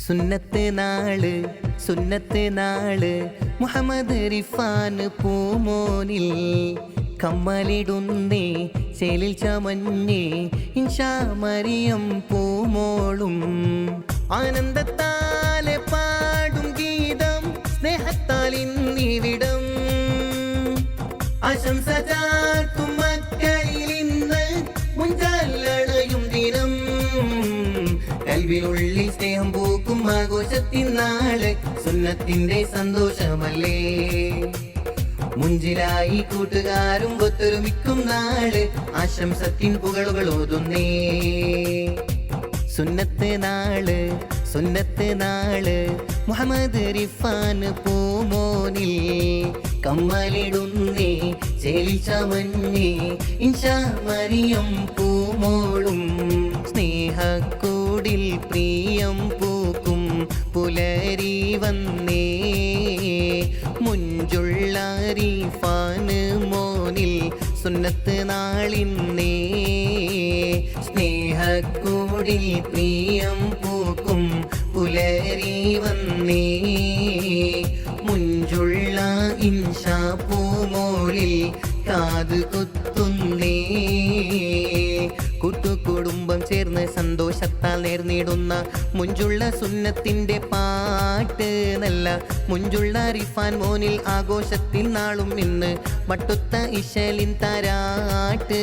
സുന്നത്ത് നാള് മുഹമ്മദ് റിഫാൻ പൂമോനിൽ കമ്മലിടുന്നേ ചേലിൽ ചമഞ്ഞേ ഇൻഷാ മറിയം പൂമോളും ആനന്ദത്താലെ പാടും ഗീതം സ്നേഹത്താൽ ഇന്നിവിടം ആശംസ ചാർത്തും മക്കളിൽ ഇന്ന് മുഞ്ചാലടയും ദിനം കൽവിനുള്ളിൽ സ്നേഹം പൂക്കും ആഘോഷത്തിൻ നാള് സുന്നത്തിന്റെ സന്തോഷമല്ലേ മുഞ്ചിലായി കൂട്ടുകാരും ഒത്തൊരുമിക്കും നാള് ആശംസത്തിൻ പുകളുകൾ ഓതുന്നേ സുന്നത്ത് നാള് മുഹമ്മദ് റിഫാൻ പൂമോനിൽ കമ്മലിടുന്നേ ചേലി ചമഞ്ഞേ ഇൻഷാ മറിയം പൂമോളും സ്നേഹക്കൂടിൽ പ്രിയം പൂക്കും പുലരി വന്നേ മുഞ്ചുള്ള റിഫാൻ മോനിൽ സുന്നത്ത് നാളിന്നേ സ്നേഹക്കൂടിൽ പ്രിയം പൂക്കും പുലരി വന്നേ മുഞ്ചുള്ള ഇൻഷാ പൂമോളിൽ കാത് കുത്തുന്നേ കുടുംബം ചേർന്ന് സന്തോഷത്താൽ നേർന്നിടുന്ന മുഞ്ചുള്ള സുന്നത്തിന്റെ പാട്ട് നല്ല മുഞ്ചുള്ള റിഫാൻ മോനിൽ ആഘോഷത്തിൽ നാളും ഇന്ന് മട്ടുത്ത ഇശലിൻ താരാട്ട്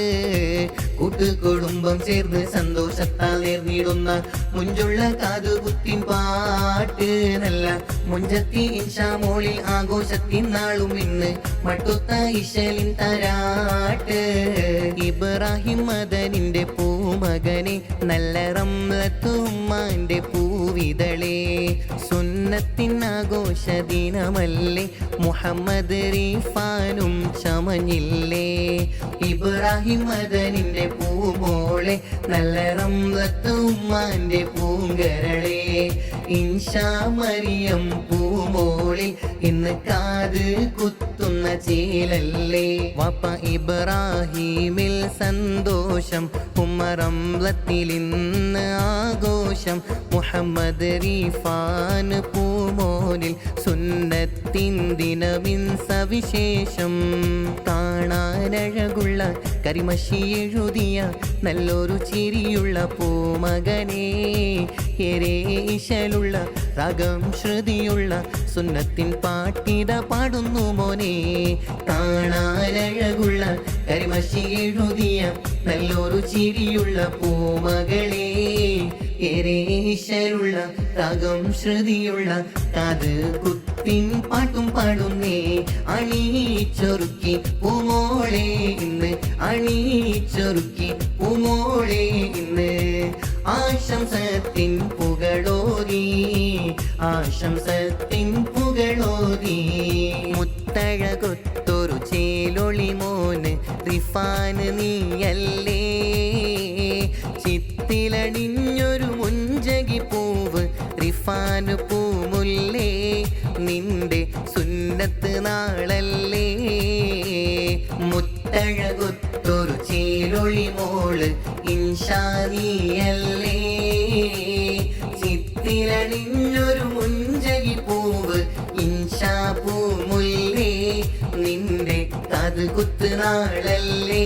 കുടുംബം ചേർന്ന് സന്തോഷത്താൽ നേർന്നിടുന്ന മുഞ്ചുള്ള കാതുകുത്തിൻ പാട്ട് നല്ല മുഞ്ചത്തി ഇൻഷാ മോളിൽ ആഘോഷത്തിൻ നാളും ഇന്ന് മട്ടുത്ത ഇശലിൻ താരാട്ട് ഇബ്രാഹിം മദനിന്റെ പൂമകനെ നല്ല റംലത്തുമ്മാന്റെ പൂവിതളേ സുന്നത്തിൻ ആഘോഷ ദിനമല്ലേ മുഹമ്മദ് റിഫാനും ചമഞ്ഞില്ലേ ഇബ്രാഹിം മദനിന്റെ പൂമോളെ നല്ല റംലത്തുമ്മാന്റെ പൂങ്കരളേ ഇൻഷാ മറിയം പൂമോളിൽ ഇന്ന് കാത് കുത്തുന്ന ചേലല്ലേ വാപ്പ ഇബ്രാഹിമിൽ സന്തോഷം ഉമ്മറംലത്തിൽ ഇന്ന് ആഘോഷം മുഹമ്മദ് റിഫാൻ പൂമോനിൽ സുന്നത്തിൻ ദിനമിൻ സവിശേഷം കാണാനഴകുള്ള കരിമഷി എഴുതിയ നല്ലൊരു ചിരിയുള്ള പൂമകനെ ഏറെ ഇശലുള്ള രാഗം ശ്രുതിയുള്ള സുന്നത്തിൻ പാട്ടിത പാടുന്നു മോനെ കാണാനഴകുള്ള കരിമഷി എഴുതിയ നല്ലൊരു ചിരിയുള്ള പൂമകളെ ഏറെ ഇശലുള്ള രാഗം ശ്രുതിയുള്ള കാത് കുത്തിൻ പാട്ടും പാടുന്നേ അണിച്ചൊരുക്കി പൂമോളെ ഇന്ന് അണിച്ചൊരുക്കി പൂമോളെ ഇന്ന് ആശംസത്തിൻ പുകളോതി മുത്തഴകൊത്തൊരു ചേലൊളി മോന് റിഫാൻ നീയല്ലേ ചിത്തിലണിഞ്ഞൊരു മുഞ്ചകി പൂവ് റിഫാൻ പൂമുല്ലേ നിന്റെ സുന്നത്ത് നാളല്ലേ മുത്തഴകൊത്തൊരു ചേലൊളി മോള് ഇൻഷാ നീയല്ലേ ചിത്തിലണിഞ്ഞൊരു മുഞ്ചകി പൂവ് ഇൻഷാ പൂമുല്ലേ നിന്റെ കാത് കുത്ത് നാളല്ലേ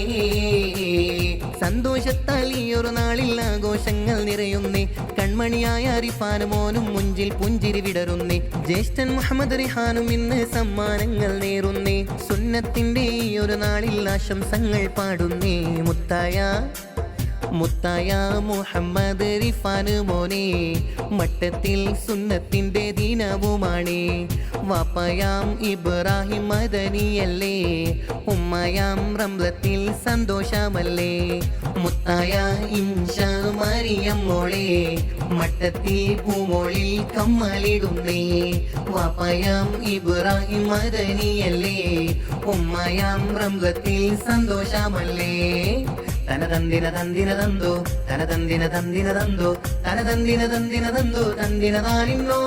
സന്തോഷത്താൽ ഈ ഒരു നാളിൽ ആഘോഷങ്ങൾ നിറയുന്നേ കൺമണിയായ റിഫാൻ മോനും മുഞ്ചിൽ പുഞ്ചിരി വിടരുന്നേ ജ്യേഷ്ഠൻ മുഹമ്മദ് റിഹാനും ഇന്ന് സമ്മാനങ്ങൾ നേരുന്നേ സുന്നത്തിന്റെ ഈ ഒരു നാളിൽ ആശംസകൾ പാടുന്നേ മുത്തായ മുഹമ്മദ് റിഫാൻ മോനെ മട്ടത്തിൽ സുന്നത്തിന്റെ ദിനവുമാണ് വാപ്പയാം ഇബ്രാഹിം മദനിയല്ലേ ഉമ്മയാം റംലത്തിൽ സന്തോഷമല്ലേ മുത്തായ ഇൻഷാ മറിയം മോളെ മട്ടത്തിൽ പൂമോളിൽ കമ്മലിടുന്നേ വാപ്പയാം ഇബ്രാഹിം മദനിയല്ലേ ഉമ്മയാം റംലത്തിൽ സന്തോഷമല്ലേ തനതന്തിന തന്തിന തന്തോ തനതന്തിന തന്തിന തന്തോ തനതന്തിന തന്തിന തന്തോ തന്തിന താനിന്നോ